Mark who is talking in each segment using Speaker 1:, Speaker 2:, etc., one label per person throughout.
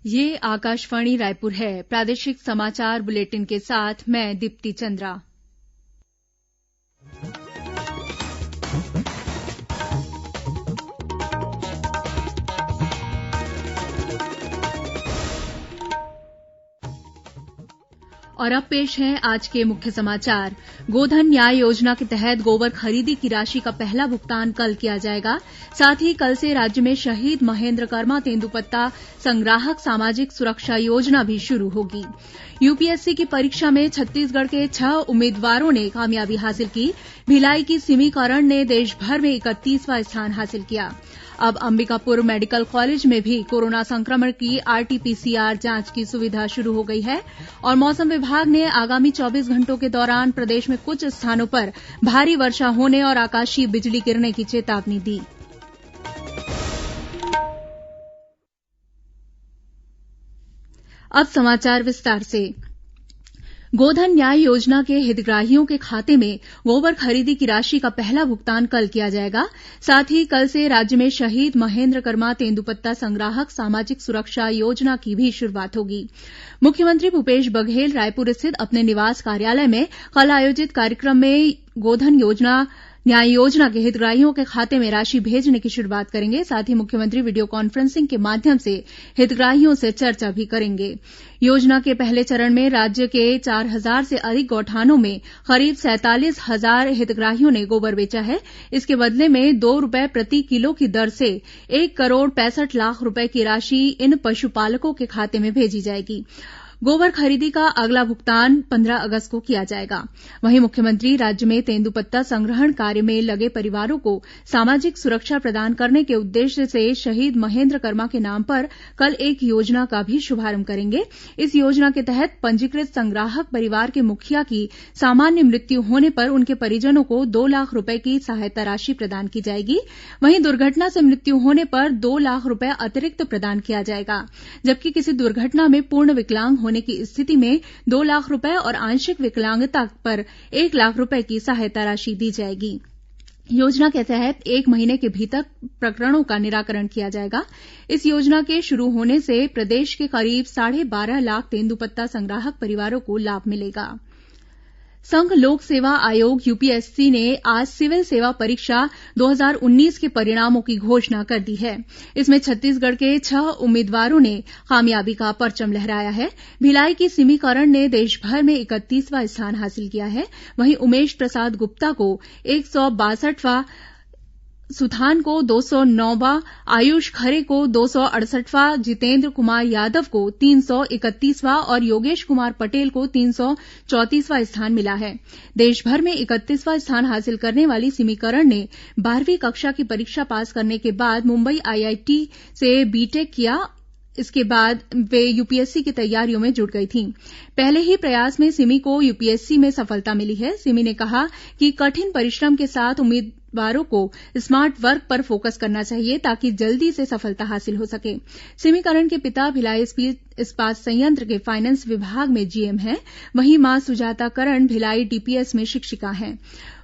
Speaker 1: ये आकाशवाणी रायपुर है। प्रादेशिक समाचार बुलेटिन के साथ मैं दीप्ति चंद्रा। और अब पेश है आज के मुख्य समाचार। गोधन न्याय योजना के तहत गोबर खरीदी की राशि का पहला भुगतान कल किया जाएगा। साथ ही कल से राज्य में शहीद महेन्द्र कर्मा तेंदूपत्ता संग्राहक सामाजिक सुरक्षा योजना भी शुरू होगी। यूपीएससी की परीक्षा में छत्तीसगढ़ के 6 उम्मीदवारों ने कामयाबी हासिल की। भिलाई की सिमी करण ने देशभर में 31वां स्थान हासिल किया। अब अंबिकापुर मेडिकल कॉलेज में भी कोरोना संक्रमण की आरटीपीसीआर जांच की सुविधा शुरू हो गई है। और मौसम विभाग ने आगामी 24 घंटों के दौरान प्रदेश में कुछ स्थानों पर भारी वर्षा होने और आकाशीय बिजली गिरने की चेतावनी दी। अब समाचार विस्तार से। गोधन न्याय योजना के हितग्राहियों के खाते में गोबर खरीदी की राशि का पहला भुगतान कल किया जाएगा। साथ ही कल से राज्य में शहीद महेन्द्र कर्मा तेंदूपत्ता संग्राहक सामाजिक सुरक्षा योजना की भी शुरूआत होगी। मुख्यमंत्री भूपेश बघेल रायपुर स्थित अपने निवास कार्यालय में कल आयोजित कार्यक्रम में गोधन न्याय योजना के हितग्राहियों के खाते में राशि भेजने की शुरूआत करेंगे। साथ ही मुख्यमंत्री वीडियो कॉन्फ्रेंसिंग के माध्यम से हितग्राहियों से चर्चा भी करेंगे। योजना के पहले चरण में राज्य के 4,000 से अधिक गौठानों में करीब 47,000 हितग्राहियों ने गोबर बेचा है। इसके बदले में ₹2 प्रति किलो की दर से 1 करोड़ 65 लाख रूपये की राशि इन पशुपालकों के खाते में भेजी जाएगी। गोबर खरीदी का अगला भुगतान 15 अगस्त को किया जाएगा। वहीं मुख्यमंत्री राज्य में तेंदूपत्ता संग्रहण कार्य में लगे परिवारों को सामाजिक सुरक्षा प्रदान करने के उद्देश्य से शहीद महेन्द्र कर्मा के नाम पर कल एक योजना का भी शुभारंभ करेंगे। इस योजना के तहत पंजीकृत संग्राहक परिवार के मुखिया की सामान्य मृत्यु होने पर उनके परिजनों को 2 लाख रूपये की सहायता राशि प्रदान की जाएगी। वहीं दुर्घटना से मृत्यु होने पर 2 लाख रूपये अतिरिक्त प्रदान किया जाएगा। जबकि किसी दुर्घटना में पूर्ण विकलांग होने की स्थिति में 2 लाख रूपये और आंशिक विकलांगता पर 1 लाख रूपये की सहायता राशि दी जाएगी। योजना के तहत 1 महीने के भीतर प्रकरणों का निराकरण किया जाएगा। इस योजना के शुरू होने से प्रदेश के करीब 12.5 लाख तेंदूपत्ता संग्राहक परिवारों को लाभ मिलेगा। संघ लोक सेवा आयोग यूपीएससी ने आज सिविल सेवा परीक्षा 2019 के परिणामों की घोषणा कर दी है। इसमें छत्तीसगढ़ के 6 उम्मीदवारों ने कामयाबी का परचम लहराया है। भिलाई की सिमी करण ने देशभर में 31वां स्थान हासिल किया है। वहीं उमेश प्रसाद गुप्ता को 162वां, सुथान को 209वां, आयुष खरे को 268वां, जितेंद्र कुमार यादव को 331वां और योगेश कुमार पटेल को 334वां स्थान मिला है। देशभर में 31वां स्थान हासिल करने वाली सिमीकरण ने 12वीं कक्षा की परीक्षा पास करने के बाद मुंबई आईआईटी से बीटेक किया। इसके बाद वे यूपीएससी की तैयारियों में जुट गई थीं। पहले ही प्रयास में सिमी को यूपीएससी में सफलता मिली है। सिमी ने कहा कि कठिन परिश्रम के साथ उम्मीदवारों को स्मार्ट वर्क पर फोकस करना चाहिए ताकि जल्दी से सफलता हासिल हो सके। सिमी करण के पिता भिलाई इस्पात संयंत्र के फाइनेंस विभाग में जीएम हैं। वहीं मां सुजाता करण भिलाई डीपीएस में शिक्षिका हैं।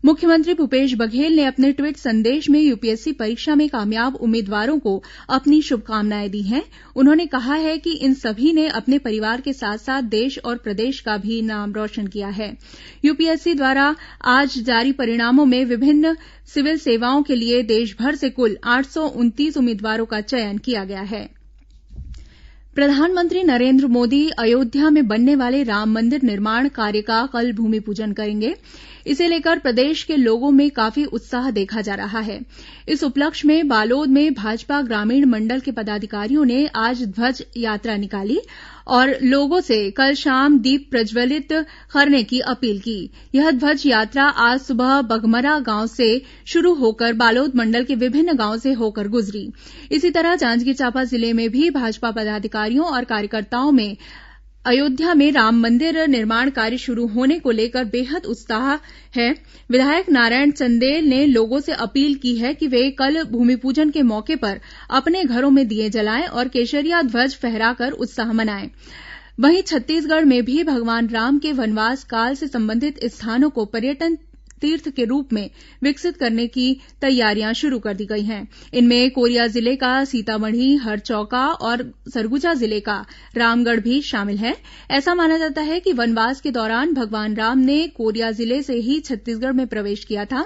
Speaker 1: मुख्यमंत्री भूपेश बघेल ने अपने ट्वीट संदेश में यूपीएससी परीक्षा में कामयाब उम्मीदवारों को अपनी शुभकामनाएं दी हैं। उन्होंने कहा है कि इन सभी ने अपने परिवार के साथ साथ देश और प्रदेश का भी नाम रोशन किया है। यूपीएससी द्वारा आज जारी परिणामों में विभिन्न सिविल सेवाओं के लिए देशभर से कुल 829 उम्मीदवारों का चयन किया गया है। प्रधानमंत्री नरेन्द्र मोदी अयोध्या में बनने वाले राम मंदिर निर्माण कार्य का कल भूमिपूजन करेंगे। इसे लेकर प्रदेश के लोगों में काफी उत्साह देखा जा रहा है। इस उपलक्ष्य में बालोद में भाजपा ग्रामीण मंडल के पदाधिकारियों ने आज ध्वज यात्रा निकाली और लोगों से कल शाम दीप प्रज्वलित करने की अपील की। यह ध्वज यात्रा आज सुबह बघमरा गांव से शुरू होकर बालोद मंडल के विभिन्न गांवों से होकर गुजरी। इसी तरह जांजगीर चांपा जिले में भी भाजपा पदाधिकारियों और कार्यकर्ताओं में अयोध्या में राम मंदिर निर्माण कार्य शुरू होने को लेकर बेहद उत्साह है। विधायक नारायण चंदेल ने लोगों से अपील की है कि वे कल भूमिपूजन के मौके पर अपने घरों में दिए जलाएं और केसरिया ध्वज फहराकर उत्साह मनाएं। वहीं छत्तीसगढ़ में भी भगवान राम के वनवास काल से संबंधित स्थानों को पर्यटन तीर्थ के रूप में विकसित करने की तैयारियां शुरू कर दी गई हैं। इनमें कोरिया जिले का सीतामढ़ी, हरचौका और सरगुजा जिले का रामगढ़ भी शामिल है। ऐसा माना जाता है कि वनवास के दौरान भगवान राम ने कोरिया जिले से ही छत्तीसगढ़ में प्रवेश किया था।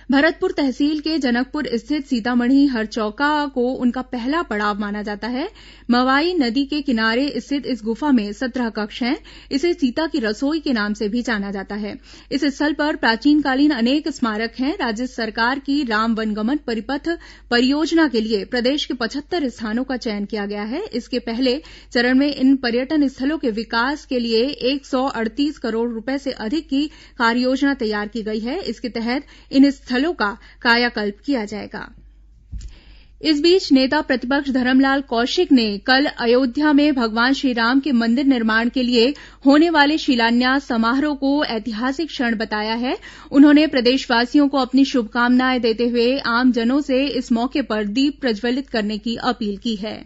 Speaker 1: भरतपुर तहसील के जनकपुर स्थित सीतामढ़ी हरचौका को उनका पहला पड़ाव माना जाता है। मवाई नदी के किनारे स्थित इस गुफा में 17 कक्ष हैं। इसे सीता की रसोई के नाम से भी जाना जाता है। इस स्थल पर प्राचीनकालीन अनेक स्मारक हैं। राज्य सरकार की राम वनगमन परिपथ परियोजना के लिए प्रदेश के 75 स्थानों का चयन किया गया है। इसके पहले चरण में इन पर्यटन स्थलों के विकास के लिए 138 करोड़ रूपये से अधिक की कार्ययोजना तैयार की गई है। इसके तहत इन स्थलों का कायाकल्प किया जाएगा। इस बीच नेता प्रतिपक्ष धरमलाल कौशिक ने कल अयोध्या में भगवान श्रीराम के मंदिर निर्माण के लिए होने वाले शिलान्यास समारोह को ऐतिहासिक क्षण बताया है। उन्होंने प्रदेशवासियों को अपनी शुभकामनाएं देते हुए आमजनों से इस मौके पर दीप प्रज्वलित करने की अपील की है।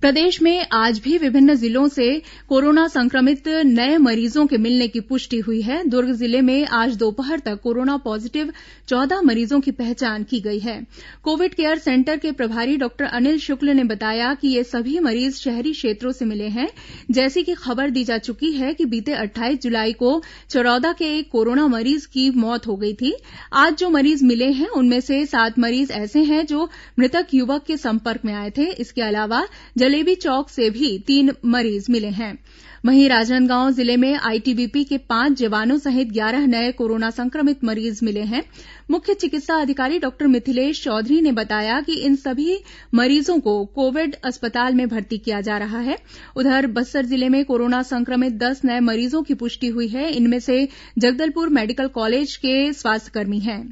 Speaker 1: प्रदेश में आज भी विभिन्न जिलों से कोरोना संक्रमित नए मरीजों के मिलने की पुष्टि हुई है। दुर्ग जिले में आज दोपहर तक कोरोना पॉजिटिव 14 मरीजों की पहचान की गई है। कोविड केयर सेंटर के प्रभारी डॉक्टर अनिल शुक्ल ने बताया कि ये सभी मरीज शहरी क्षेत्रों से मिले हैं। जैसी कि खबर दी जा चुकी है कि बीते 28 जुलाई को चरौदा के एक कोरोना मरीज की मौत हो गई थी। आज जो मरीज मिले हैं उनमें से 7 मरीज ऐसे हैं जो मृतक युवक के संपर्क में आए थे। इसके अलावा जलेबी चौक से भी 3 मरीज मिले हैं। वहीं राजनांदगांव जिले में आईटीबीपी के 5 जवानों सहित 11 नए कोरोना संक्रमित मरीज मिले हैं। मुख्य चिकित्सा अधिकारी डॉक्टर मिथिलेश चौधरी ने बताया कि इन सभी मरीजों को कोविड अस्पताल में भर्ती किया जा रहा है। उधर बस्तर जिले में कोरोना संक्रमित 10 नए मरीजों की पुष्टि हुई है। इनमें से जगदलपुर मेडिकल कॉलेज के स्वास्थ्यकर्मी हैं।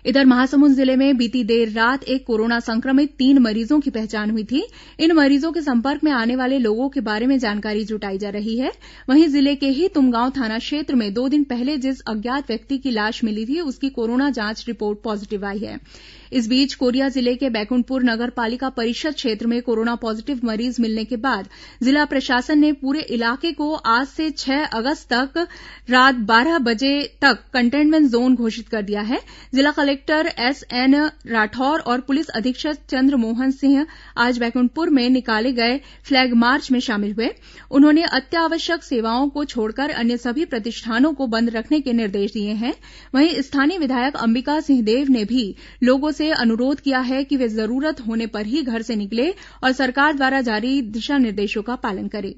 Speaker 1: इधर महासमुंद जिले में बीती देर रात एक कोरोना संक्रमित 3 मरीजों की पहचान हुई थी। इन मरीजों के संपर्क में आने वाले लोगों के बारे में जानकारी जुटाई जा रही है। वहीं जिले के ही तुमगांव थाना क्षेत्र में 2 दिन पहले जिस अज्ञात व्यक्ति की लाश मिली थी उसकी कोरोना जांच रिपोर्ट पॉजिटिव आई है। इस बीच कोरिया जिले के बैकुंठपुर नगर पालिका परिषद क्षेत्र में कोरोना पॉजिटिव मरीज मिलने के बाद जिला प्रशासन ने पूरे इलाके को आज से 6 अगस्त तक रात 12 बजे तक कंटेनमेंट जोन घोषित कर दिया है। जिला कलेक्टर एसएन राठौर और पुलिस अधीक्षक चंद्रमोहन सिंह आज बैकुंठपुर में निकाले गए फ्लैग मार्च में शामिल हुए। उन्होंने अत्यावश्यक सेवाओं को छोड़कर अन्य सभी प्रतिष्ठानों को बंद रखने के निर्देश दिए हैं। वहीं स्थानीय विधायक अंबिका सिंहदेव ने भी लोगों से अनुरोध किया है कि वे जरूरत होने पर ही घर से निकलें और सरकार द्वारा जारी दिशा निर्देशों का पालन करें।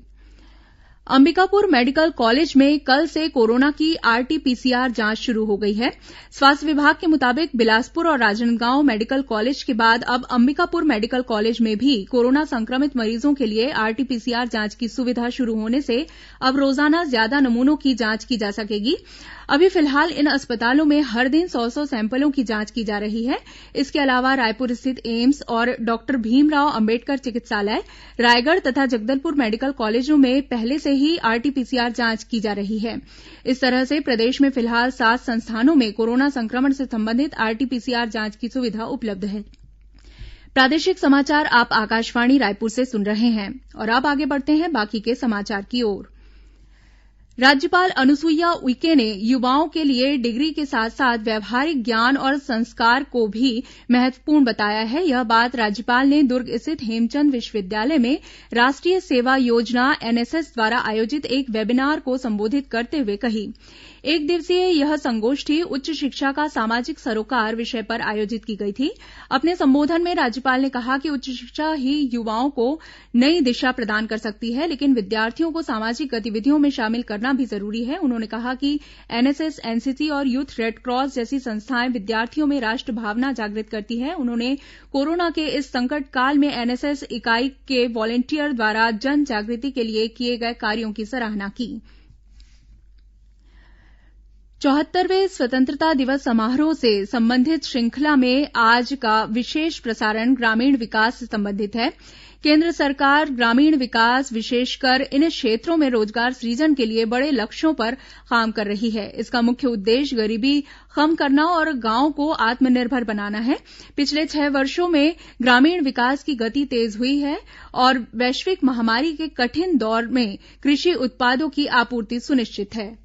Speaker 1: अंबिकापुर मेडिकल कॉलेज में कल से कोरोना की आरटीपीसीआर जांच शुरू हो गई है। स्वास्थ्य विभाग के मुताबिक बिलासपुर और राजनांदगांव मेडिकल कॉलेज के बाद अब अंबिकापुर मेडिकल कॉलेज में भी कोरोना संक्रमित मरीजों के लिए आरटीपीसीआर जांच की सुविधा शुरू होने से अब रोजाना ज्यादा नमूनों की जांच की जा सकेगी। अभी फिलहाल इन अस्पतालों में हर दिन 100 सैंपलों की जांच की जा रही है। इसके अलावा रायपुर स्थित एम्स और डॉक्टर भीमराव अंबेडकर चिकित्सालय, रायगढ़ तथा जगदलपुर मेडिकल कॉलेजों में पहले से ही आरटीपीसीआर जांच की जा रही है। इस तरह से प्रदेश में फिलहाल 7 संस्थानों में कोरोना संक्रमण से संबंधित आरटीपीसीआर जांच की सुविधा उपलब्ध है। प्रादेशिक समाचार आप आकाशवाणी रायपुर से सुन रहे हैं और अब आगे बढ़ते हैं बाकी के समाचार की ओर। राज्यपाल अनुसुईया उइके ने युवाओं के लिए डिग्री के साथ साथ व्यावहारिक ज्ञान और संस्कार को भी महत्वपूर्ण बताया है। यह बात राज्यपाल ने दुर्ग स्थित हेमचंद विश्वविद्यालय में राष्ट्रीय सेवा योजना एनएसएस द्वारा आयोजित एक वेबिनार को संबोधित करते हुए कही। एक दिवसीय यह संगोष्ठी उच्च शिक्षा का सामाजिक सरोकार विषय पर आयोजित की गई थी। अपने संबोधन में राज्यपाल ने कहा कि उच्च शिक्षा ही युवाओं को नई दिशा प्रदान कर सकती है, लेकिन विद्यार्थियों को सामाजिक गतिविधियों में शामिल करना भी जरूरी है। उन्होंने कहा कि एनएसएस, एनसीसी और यूथ रेडक्रॉस जैसी संस्थाएं विद्यार्थियों में राष्ट्र भावना जागृत करती है। उन्होंने कोरोना के इस संकट काल में एनएसएस इकाई के वॉलेंटियर द्वारा जन जागृति के लिए किए गए कार्यों की सराहना की। 74वें स्वतंत्रता दिवस समारोह से संबंधित श्रृंखला में आज का विशेष प्रसारण ग्रामीण विकास से संबंधित है। केंद्र सरकार ग्रामीण विकास, विशेषकर इन क्षेत्रों में रोजगार सृजन के लिए बड़े लक्ष्यों पर काम कर रही है। इसका मुख्य उद्देश्य गरीबी कम करना और गांवों को आत्मनिर्भर बनाना है। पिछले 6 वर्षों में ग्रामीण विकास की गति तेज हुई है और वैश्विक महामारी के कठिन दौर में कृषि उत्पादों की आपूर्ति सुनिश्चित है।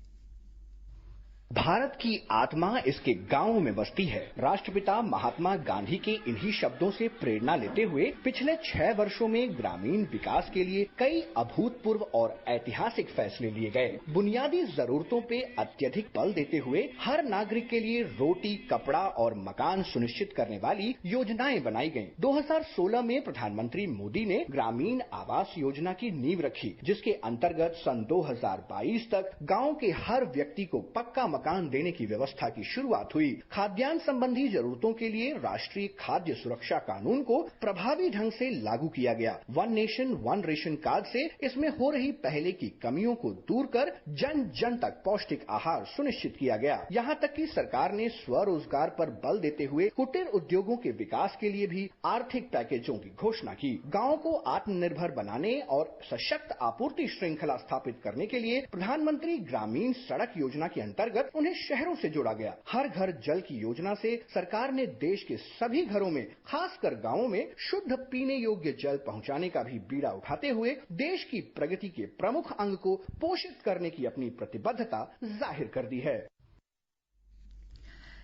Speaker 2: भारत की आत्मा इसके गांवों में बसती है। राष्ट्रपिता महात्मा गांधी के इन्हीं शब्दों से प्रेरणा लेते हुए पिछले 6 वर्षों में ग्रामीण विकास के लिए कई अभूतपूर्व और ऐतिहासिक फैसले लिए गए। बुनियादी जरूरतों पे अत्यधिक बल देते हुए हर नागरिक के लिए रोटी, कपड़ा और मकान सुनिश्चित करने वाली योजनाएं बनाई गईं। 2016 में प्रधानमंत्री मोदी ने ग्रामीण आवास योजना की नींव रखी, जिसके अंतर्गत सन 2022 तक गांव के हर व्यक्ति को पक्का मकान देने की व्यवस्था की शुरुआत हुई। खाद्यान्न संबंधी जरूरतों के लिए राष्ट्रीय खाद्य सुरक्षा कानून को प्रभावी ढंग से लागू किया गया। One nation one ration card से इसमें हो रही पहले की कमियों को दूर कर जन जन तक पौष्टिक आहार सुनिश्चित किया गया। यहाँ तक कि सरकार ने स्वरोजगार पर बल देते हुए कुटीर उद्योगों के विकास के लिए भी आर्थिक पैकेजों की घोषणा की। गांव को आत्मनिर्भर बनाने और सशक्त आपूर्ति श्रृंखला स्थापित करने के लिए प्रधानमंत्री ग्रामीण सड़क योजना के अंतर्गत उन्हें शहरों से जोड़ा गया। हर घर जल की योजना से सरकार ने देश के सभी घरों में, खासकर गांवों में शुद्ध पीने योग्य जल पहुंचाने का भी बीड़ा उठाते हुए देश की प्रगति के प्रमुख अंग को पोषित करने की अपनी प्रतिबद्धता जाहिर कर दी है।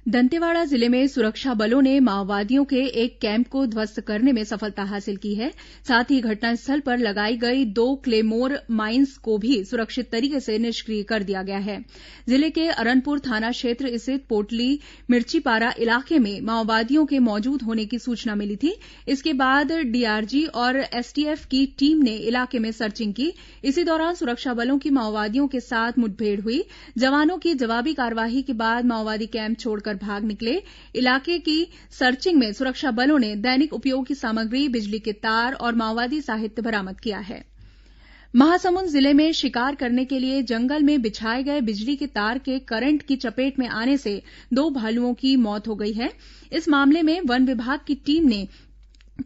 Speaker 1: दंतेवाड़ा जिले में सुरक्षा बलों ने माओवादियों के एक कैंप को ध्वस्त करने में सफलता हासिल की है। साथ ही घटनास्थल पर लगाई गई 2 क्लेमोर माइंस को भी सुरक्षित तरीके से निष्क्रिय कर दिया गया है। जिले के अरनपुर थाना क्षेत्र स्थित पोटली मिर्चीपारा इलाके में माओवादियों के मौजूद होने की सूचना मिली थी। इसके बाद डीआरजी और एसटीएफ की टीम ने इलाके में सर्चिंग की। इसी दौरान सुरक्षा बलों की माओवादियों के साथ मुठभेड़ हुई। जवानों की जवाबी कार्रवाई के बाद माओवादी कैंप छोड़कर भाग निकले। इलाके की सर्चिंग में सुरक्षा बलों ने दैनिक उपयोगी सामग्री, बिजली के तार और माओवादी साहित्य बरामद किया है। महासमुंद जिले में शिकार करने के लिए जंगल में बिछाए गए बिजली के तार के करंट की चपेट में आने से 2 भालुओं की मौत हो गई है। इस मामले में वन विभाग की टीम ने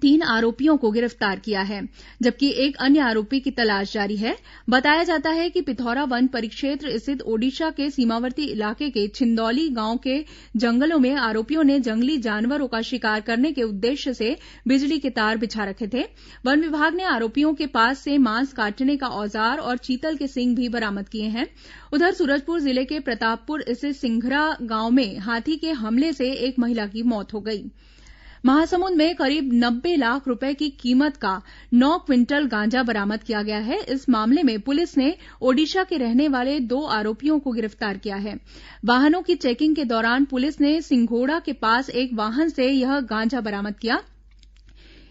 Speaker 1: 3 आरोपियों को गिरफ्तार किया है, जबकि एक अन्य आरोपी की तलाश जारी है। बताया जाता है कि पिथौरा वन परिक्षेत्र स्थित ओडिशा के सीमावर्ती इलाके के छिंदौली गांव के जंगलों में आरोपियों ने जंगली जानवरों का शिकार करने के उद्देश्य से बिजली के तार बिछा रखे थे। वन विभाग ने आरोपियों के पास से मांस काटने का औजार और चीतल के सींग भी बरामद किए हैं। उधर सूरजपुर जिले के प्रतापपुर स्थित सिंघरा गांव में हाथी के हमले से एक महिला की मौत हो गई। महासमुंद में करीब 90 लाख रुपए की कीमत का 9 क्विंटल गांजा बरामद किया गया है। इस मामले में पुलिस ने ओडिशा के रहने वाले 2 आरोपियों को गिरफ्तार किया है। वाहनों की चेकिंग के दौरान पुलिस ने सिंघोड़ा के पास एक वाहन से यह गांजा बरामद किया।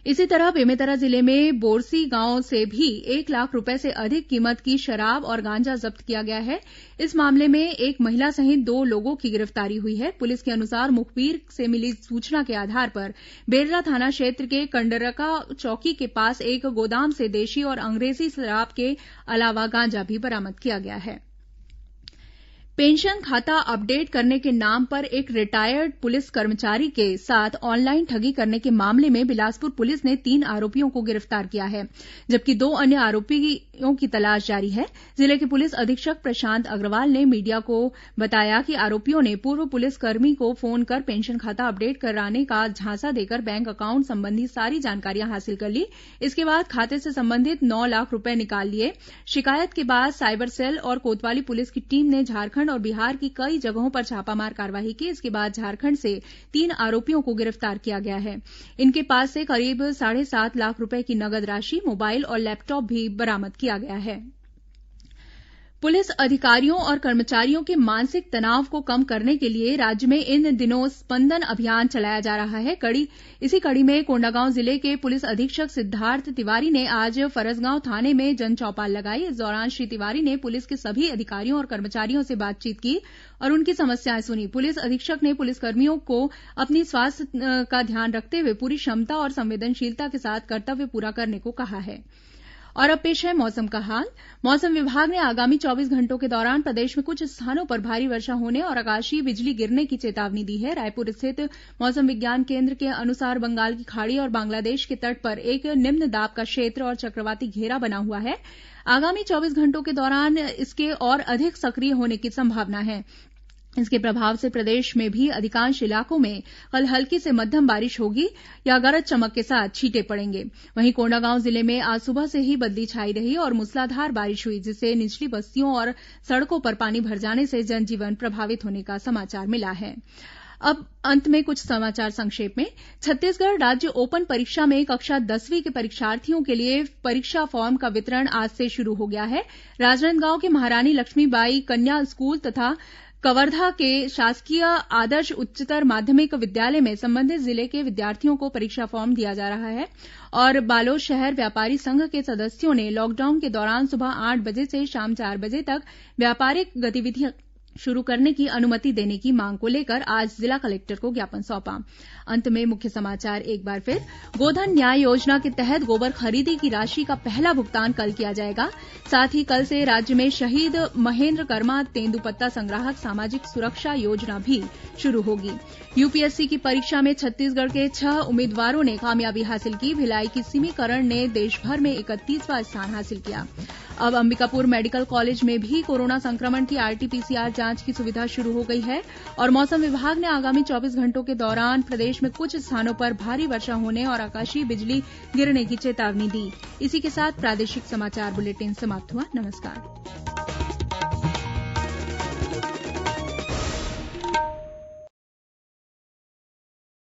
Speaker 1: इसी तरह बेमेतरा जिले में बोरसी गांव से भी 1 लाख रुपए से अधिक कीमत की शराब और गांजा जब्त किया गया है। इस मामले में एक महिला सहित 2 लोगों की गिरफ्तारी हुई है। पुलिस के अनुसार मुखबिर से मिली सूचना के आधार पर बेरला थाना क्षेत्र के कंडरका चौकी के पास एक गोदाम से देशी और अंग्रेजी शराब के अलावा गांजा भी बरामद किया गया है। पेंशन खाता अपडेट करने के नाम पर एक रिटायर्ड पुलिस कर्मचारी के साथ ऑनलाइन ठगी करने के मामले में बिलासपुर पुलिस ने 3 आरोपियों को गिरफ्तार किया है, जबकि 2 अन्य आरोपियों की तलाश जारी है। जिले के पुलिस अधीक्षक प्रशांत अग्रवाल ने मीडिया को बताया कि आरोपियों ने पूर्व पुलिसकर्मी को फोन कर पेंशन खाता अपडेट कराने का झांसा देकर बैंक अकाउंट संबंधी सारी जानकारियां हासिल कर ली। इसके बाद खाते से संबंधित 9 लाख रुपए निकाल लिए। शिकायत के बाद साइबर सेल और कोतवाली पुलिस की टीम ने झारखंड और बिहार की कई जगहों पर छापामार कार्रवाई की। इसके बाद झारखंड से 3 आरोपियों को गिरफ्तार किया गया है। इनके पास से करीब 7.5 लाख रुपए की नगद राशि, मोबाइल और लैपटॉप भी बरामद किया गया है। पुलिस अधिकारियों और कर्मचारियों के मानसिक तनाव को कम करने के लिए राज्य में इन दिनों स्पंदन अभियान चलाया जा रहा है। इसी कड़ी में कोंडागांव जिले के पुलिस अधीक्षक सिद्धार्थ तिवारी ने आज फरसगांव थाने में जनचौपाल लगाई। इस दौरान श्री तिवारी ने पुलिस के सभी अधिकारियों और कर्मचारियों से बातचीत की और उनकी समस्याएं सुनी। पुलिस अधीक्षक ने पुलिसकर्मियों को अपनी स्वास्थ्य का ध्यान रखते हुए पूरी क्षमता और संवेदनशीलता के साथ कर्तव्य पूरा करने को कहा है। और अब पेश है मौसम का हाल। मौसम विभाग ने आगामी 24 घंटों के दौरान प्रदेश में कुछ स्थानों पर भारी वर्षा होने और आकाशीय बिजली गिरने की चेतावनी दी है। रायपुर स्थित मौसम विज्ञान केन्द्र के अनुसार बंगाल की खाड़ी और बांग्लादेश के तट पर एक निम्न दाब का क्षेत्र और चक्रवाती घेरा बना हुआ है। आगामी 24 घंटों के दौरान इसके और अधिक सक्रिय होने की संभावना है। इसके प्रभाव से प्रदेश में भी अधिकांश इलाकों में कल हल्की से मध्यम बारिश होगी या गरज चमक के साथ छींटे पड़ेंगे। वहीं कोंडागांव जिले में आज सुबह से ही बदली छाई रही और मूसलाधार बारिश हुई, जिससे निचली बस्तियों और सड़कों पर पानी भर जाने से जनजीवन प्रभावित होने का समाचार मिला है। अब अंत में कुछ समाचार संक्षेप में। छत्तीसगढ़ राज्य ओपन परीक्षा में कक्षा 10वीं के परीक्षार्थियों के लिए परीक्षा फॉर्म का वितरण आज से शुरू हो गया है। राजनांदगांव के महारानी लक्ष्मीबाई कन्या स्कूल तथा कवर्धा के शासकीय आदर्श उच्चतर माध्यमिक विद्यालय में संबंधित जिले के विद्यार्थियों को परीक्षा फॉर्म दिया जा रहा है और बालोद शहर व्यापारी संघ के सदस्यों ने लॉकडाउन के दौरान सुबह 8 बजे से शाम 4 बजे तक व्यापारिक गतिविधियां शुरू करने की अनुमति देने की मांग को लेकर आज जिला कलेक्टर को ज्ञापन सौंपा। अंत में मुख्य समाचार एक बार फिर। गोधन न्याय योजना के तहत गोबर खरीदी की राशि का पहला भुगतान कल किया जाएगा। साथ ही कल से राज्य में शहीद महेन्द्र कर्मा तेंदूपत्ता संग्राहक सामाजिक सुरक्षा योजना भी शुरू होगी। यूपीएससी की परीक्षा में छत्तीसगढ़ के 6 उम्मीदवारों ने कामयाबी हासिल की। भिलाई की सिमी करण ने देशभर में 31वां स्थान हासिल किया। अब अंबिकापुर मेडिकल कॉलेज में भी कोरोना संक्रमण की आरटीपीसीआर जांच की सुविधा शुरू हो गई है और मौसम विभाग ने आगामी 24 घंटों के दौरान प्रदेश में कुछ स्थानों पर भारी वर्षा होने और आकाशीय बिजली गिरने की चेतावनी दी। इसी के साथ प्रादेशिक समाचार बुलेटिन समाप्त हुआ। नमस्कार।